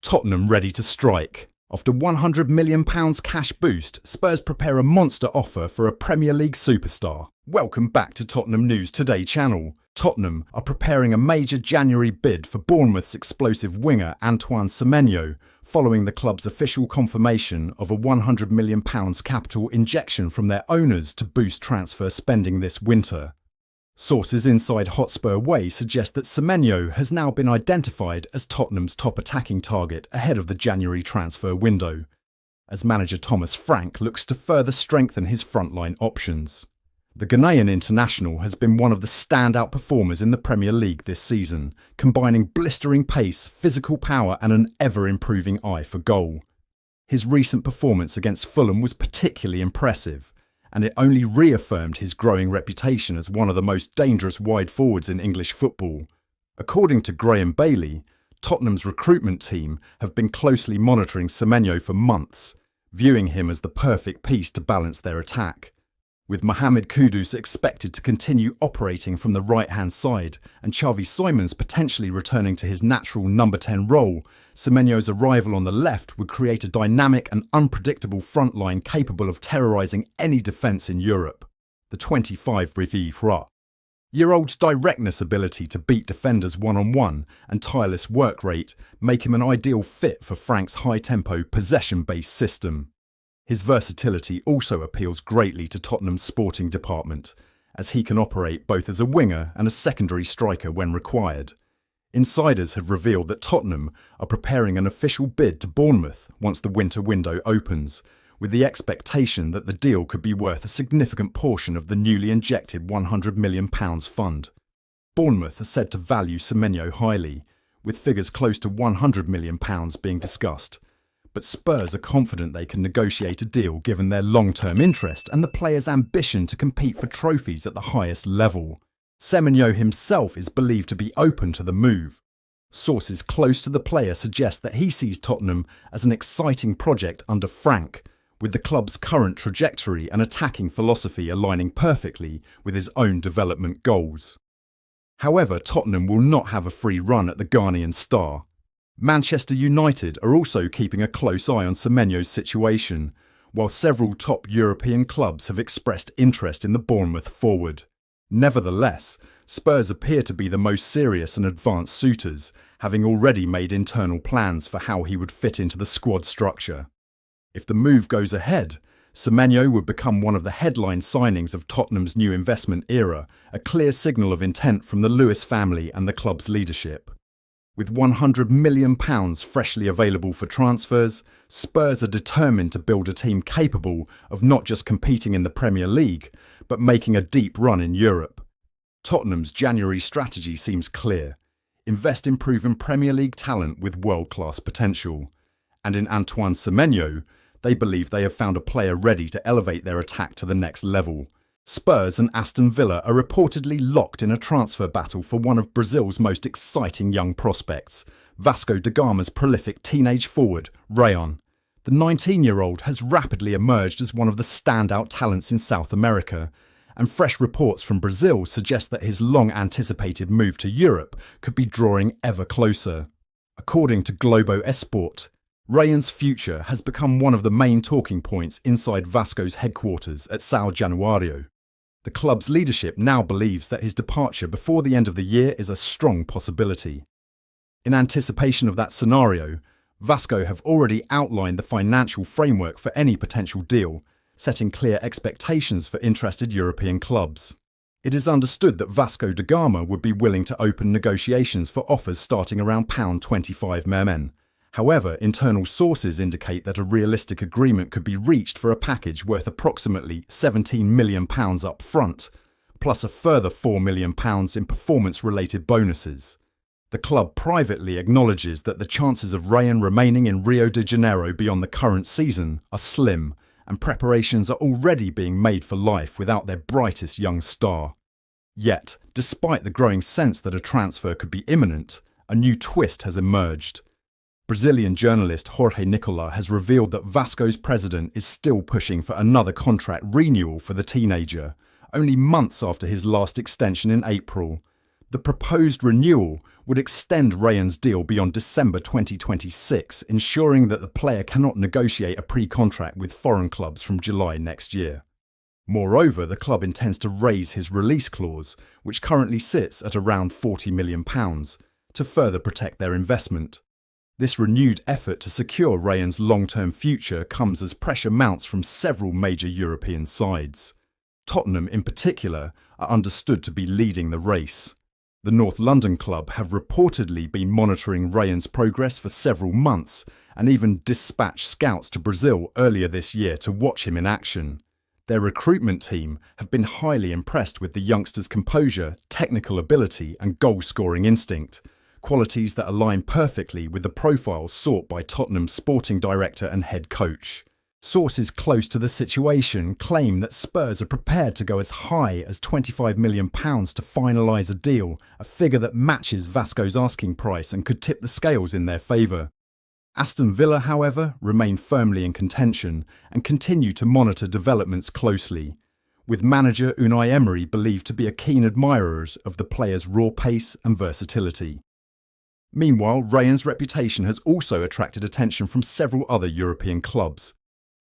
Tottenham ready to strike. After £100 million cash boost, Spurs prepare a monster offer for a Premier League superstar. Welcome back to Tottenham News Today channel. Tottenham are preparing a major January bid for Bournemouth's explosive winger Antoine Semenyo, following the club's official confirmation of a £100 million capital injection from their owners to boost transfer spending this winter. Sources inside Hotspur Way suggest that Semenyo has now been identified as Tottenham's top attacking target ahead of the January transfer window, as manager Thomas Frank looks to further strengthen his frontline options. The Ghanaian international has been one of the standout performers in the Premier League this season, combining blistering pace, physical power and an ever-improving eye for goal. His recent performance against Fulham was particularly impressive, and it only reaffirmed his growing reputation as one of the most dangerous wide forwards in English football. According to Graham Bailey, Tottenham's recruitment team have been closely monitoring Semenyo for months, viewing him as the perfect piece to balance their attack. With Mohamed Kudus expected to continue operating from the right-hand side and Xavi Simons potentially returning to his natural number 10 role, Semenyo's arrival on the left would create a dynamic and unpredictable front line capable of terrorising any defence in Europe. The 25 year-old's directness, ability to beat defenders one-on-one and tireless work rate make him an ideal fit for Frank's high-tempo, possession-based system. His versatility also appeals greatly to Tottenham's sporting department, as he can operate both as a winger and a secondary striker when required. Insiders have revealed that Tottenham are preparing an official bid to Bournemouth once the winter window opens, with the expectation that the deal could be worth a significant portion of the newly injected £100 million fund. Bournemouth are said to value Semenyo highly, with figures close to £100 million being discussed. But Spurs are confident they can negotiate a deal given their long-term interest and the player's ambition to compete for trophies at the highest level. Semenyo himself is believed to be open to the move. Sources close to the player suggest that he sees Tottenham as an exciting project under Frank, with the club's current trajectory and attacking philosophy aligning perfectly with his own development goals. However, Tottenham will not have a free run at the Ghanaian star. Manchester United are also keeping a close eye on Semenyo's situation, while several top European clubs have expressed interest in the Bournemouth forward. Nevertheless, Spurs appear to be the most serious and advanced suitors, having already made internal plans for how he would fit into the squad structure. If the move goes ahead, Semenyo would become one of the headline signings of Tottenham's new investment era, a clear signal of intent from the Lewis family and the club's leadership. With £100 million freshly available for transfers, Spurs are determined to build a team capable of not just competing in the Premier League, but making a deep run in Europe. Tottenham's January strategy seems clear: invest in proven Premier League talent with world-class potential. And in Antoine Semenyo, they believe they have found a player ready to elevate their attack to the next level. Spurs and Aston Villa are reportedly locked in a transfer battle for one of Brazil's most exciting young prospects, Vasco da Gama's prolific teenage forward, Rayan. The 19-year-old has rapidly emerged as one of the standout talents in South America, and fresh reports from Brazil suggest that his long-anticipated move to Europe could be drawing ever closer. According to Globo Esporte, Rayan's future has become one of the main talking points inside Vasco's headquarters at São Januário. The club's leadership now believes that his departure before the end of the year is a strong possibility. In anticipation of that scenario, Vasco have already outlined the financial framework for any potential deal, setting clear expectations for interested European clubs. It is understood that Vasco da Gama would be willing to open negotiations for offers starting around £25 million. However, internal sources indicate that a realistic agreement could be reached for a package worth approximately £17 million up front, plus a further £4 million in performance-related bonuses. The club privately acknowledges that the chances of Rayan remaining in Rio de Janeiro beyond the current season are slim, and preparations are already being made for life without their brightest young star. Yet, despite the growing sense that a transfer could be imminent, a new twist has emerged. Brazilian journalist Jorge Nicola has revealed that Vasco's president is still pushing for another contract renewal for the teenager, only months after his last extension in April. The proposed renewal would extend Rayan's deal beyond December 2026, ensuring that the player cannot negotiate a pre-contract with foreign clubs from July next year. Moreover, the club intends to raise his release clause, which currently sits at around £40 million, to further protect their investment. This renewed effort to secure Rayan's long-term future comes as pressure mounts from several major European sides. Tottenham, in particular, are understood to be leading the race. The North London club have reportedly been monitoring Rayan's progress for several months and even dispatched scouts to Brazil earlier this year to watch him in action. Their recruitment team have been highly impressed with the youngster's composure, technical ability and goal-scoring instinct, qualities that align perfectly with the profile sought by Tottenham's sporting director and head coach. Sources close to the situation claim that Spurs are prepared to go as high as £25 million to finalise a deal, a figure that matches Vasco's asking price and could tip the scales in their favour. Aston Villa, however, remain firmly in contention and continue to monitor developments closely, with manager Unai Emery believed to be a keen admirer of the player's raw pace and versatility. Meanwhile, Rayan's reputation has also attracted attention from several other European clubs.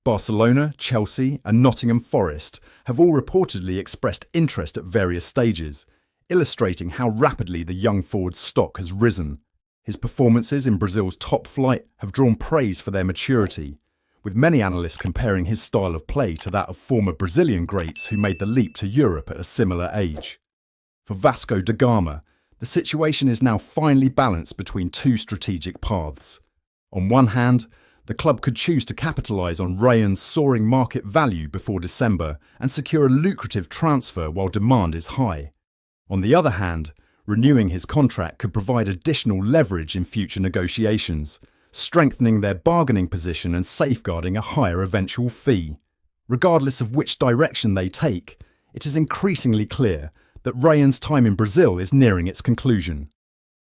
Barcelona, Chelsea and Nottingham Forest have all reportedly expressed interest at various stages, illustrating how rapidly the young forward's stock has risen. His performances in Brazil's top flight have drawn praise for their maturity, with many analysts comparing his style of play to that of former Brazilian greats who made the leap to Europe at a similar age. For Vasco da Gama, the situation is now finely balanced between two strategic paths. On one hand, the club could choose to capitalise on Rayan's soaring market value before December and secure a lucrative transfer while demand is high. On the other hand, renewing his contract could provide additional leverage in future negotiations, strengthening their bargaining position and safeguarding a higher eventual fee. Regardless of which direction they take, it is increasingly clear that Rayan's time in Brazil is nearing its conclusion.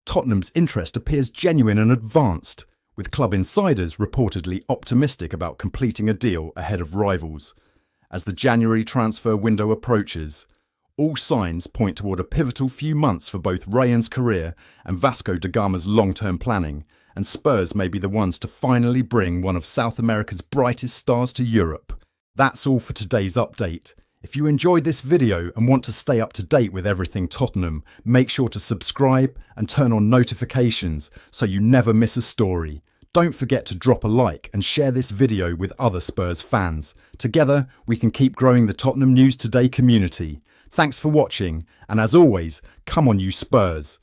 Tottenham's interest appears genuine and advanced, with club insiders reportedly optimistic about completing a deal ahead of rivals. As the January transfer window approaches, all signs point toward a pivotal few months for both Rayan's career and Vasco da Gama's long-term planning, and Spurs may be the ones to finally bring one of South America's brightest stars to Europe. That's all for today's update. If you enjoyed this video and want to stay up to date with everything Tottenham, make sure to subscribe and turn on notifications so you never miss a story. Don't forget to drop a like and share this video with other Spurs fans. Together, we can keep growing the Tottenham News Today community. Thanks for watching, and as always, come on you Spurs!